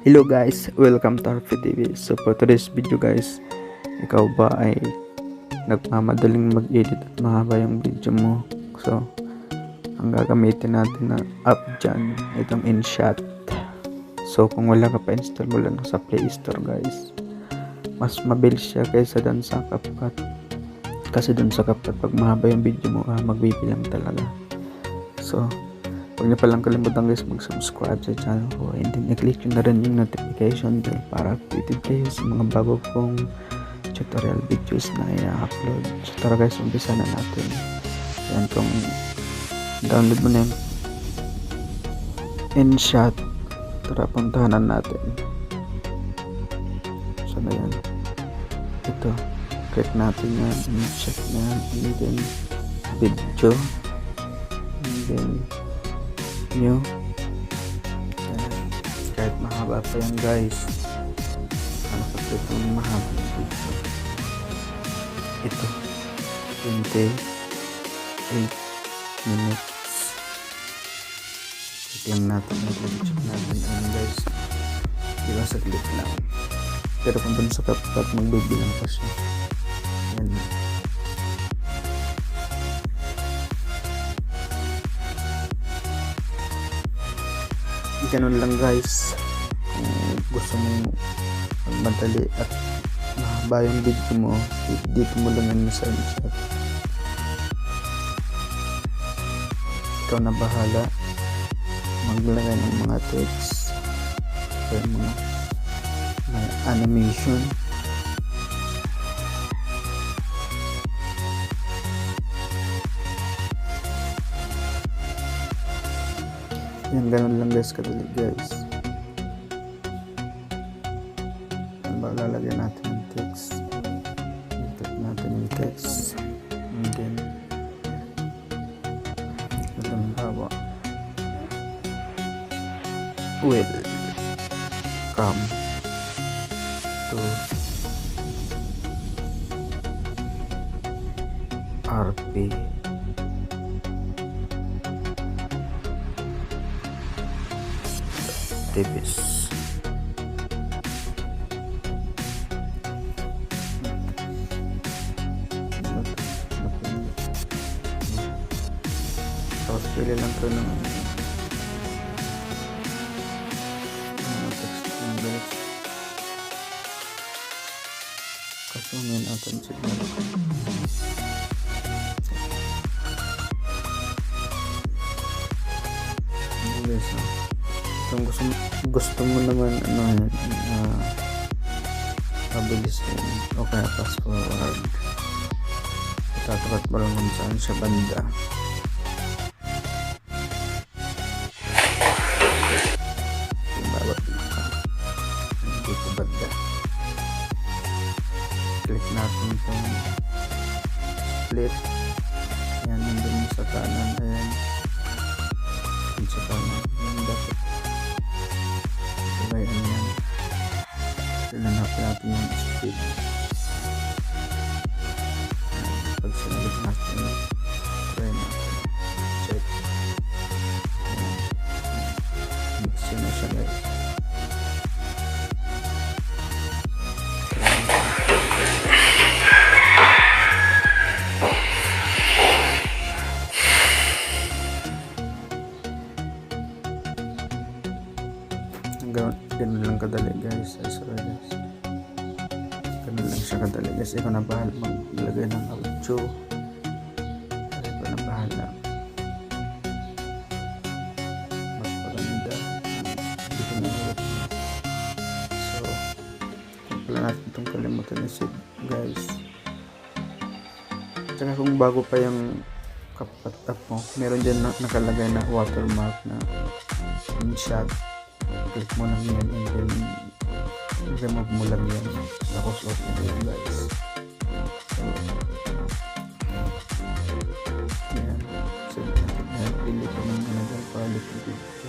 Hello guys, welcome to PR TVs. So for today's video guys, ikaw ba ay nagmamadaling mag-edit at mahaba yung video mo? So ang gagamitin natin na app dyan, itong InShot. So kung wala ka pa install mo lang sa Play Store guys. Mas mabilis siya kaysa dun sa CAPCUT. Kasi dun sa CAPCUT pag mahaba yung video mo, magbibilang talaga. So huwag niyo palang kalimutan guys mag-subscribe sa channel ko, and then i-click nyo na rin yung notification bell para updated kayo sa mga bago kong tutorial videos na i-upload. So tara guys, umpisa na natin. Yan, kung download mo na yung InShot, tara puntahan natin. So na yan, ito, click natin yan, check na yan, and then video, and then new. Kahit mahaba pa yan guys, ano pa itong mahaba yung video, ito 28 minutes. Check lang natin, check natin yan guys, diba saglit lang, pero kung dun sa CAPCUT magbibilang pa siya. Yan, ganun lang guys. Kung gusto mo magmadali at mahaba yung video mo, dito mo lang yan sa InShot. Ikaw na bahala maglagay ng mga text o mga animation. Yan, ganun lang guys, kadali guys. Yan ba, lalagyan natin yung text, i-type natin yung text, and then halimbawa, welcome to RP TVs. Tapos pili lang ito ng text ng guys. Kasumin natin signal ko. Guys, kung gusto mo naman mabilis yun, o kaya fast forward, itatapat mo lang kung saan siya banda. Yung bawat dito banda, click natin itong split. Yan, nandun sa kanan, ayan, yun sa kanan, yan dapat sabay ano yan. Sinanap natin yung speed. Pag sinagit natin, try natin, check. Mix yun na siya guys. Ganun lang kadali guys. Sorry guys, ganun lang siya kadali guys. Ikaw na bahala maglagay ng audio, ikaw na bahala magpaganda dito na ulit. So kung pala natin itong kalimutan na save guys. Tsaka kung bago pa yung CAPCUT app mo, meron dyan nakalagay na watermark na InShot. Click mo lang yan, and then remove mo lang yan, tapos off na yan guys. So yan, so delete ko ng another quality video.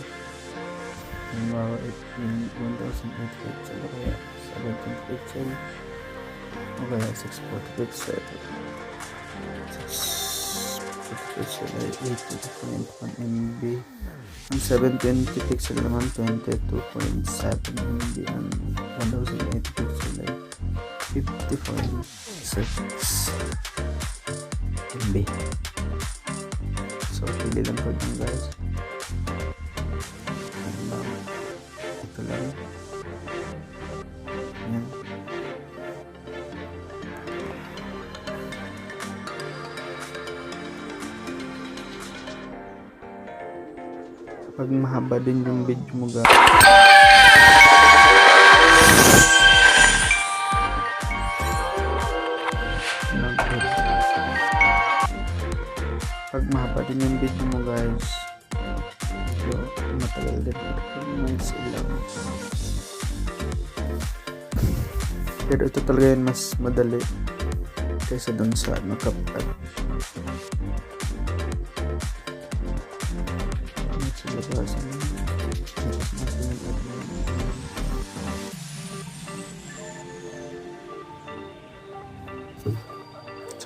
Yung 1008 pixel o kaya 17 pixel o kaya 640 pixel, pixel ay 80.1 MB. Ang 720 pixel naman 22.7 MB. Ang 1080 pixel ay 50.6 MB. So pili lang po dyan guys. Ito lang. Ayan. Pag mahaba din yung video mo guys, so matagal din mas ilang, pero ito talaga yun mas madali kaysa dun sa CAPCUT.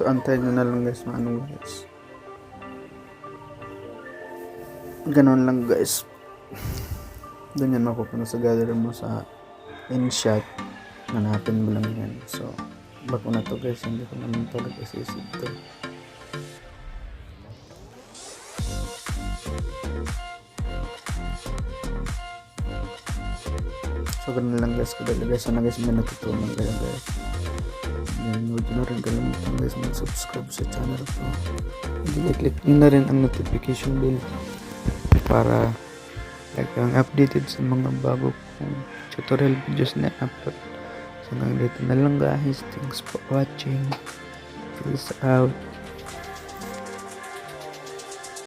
So antayin nyo na lang guys, maano guys, ganon lang guys. Doon yan mapupunta sa gallery mo sa InShot, hanapin mo lang yan. So bago na to guys, hindi ko naman talaga sisip to. So ganun lang guys, kadali guys. Sana guys may natutunan kayo guys. Yan, huwag nyo na rin kalimutan guys mag-subscribe sa channel ko. I-click nyo na rin ang notification bell para kayong updated sa mga bago kong tutorial videos na upload. So hanggang dito na lang guys. Thanks for watching. Peace out.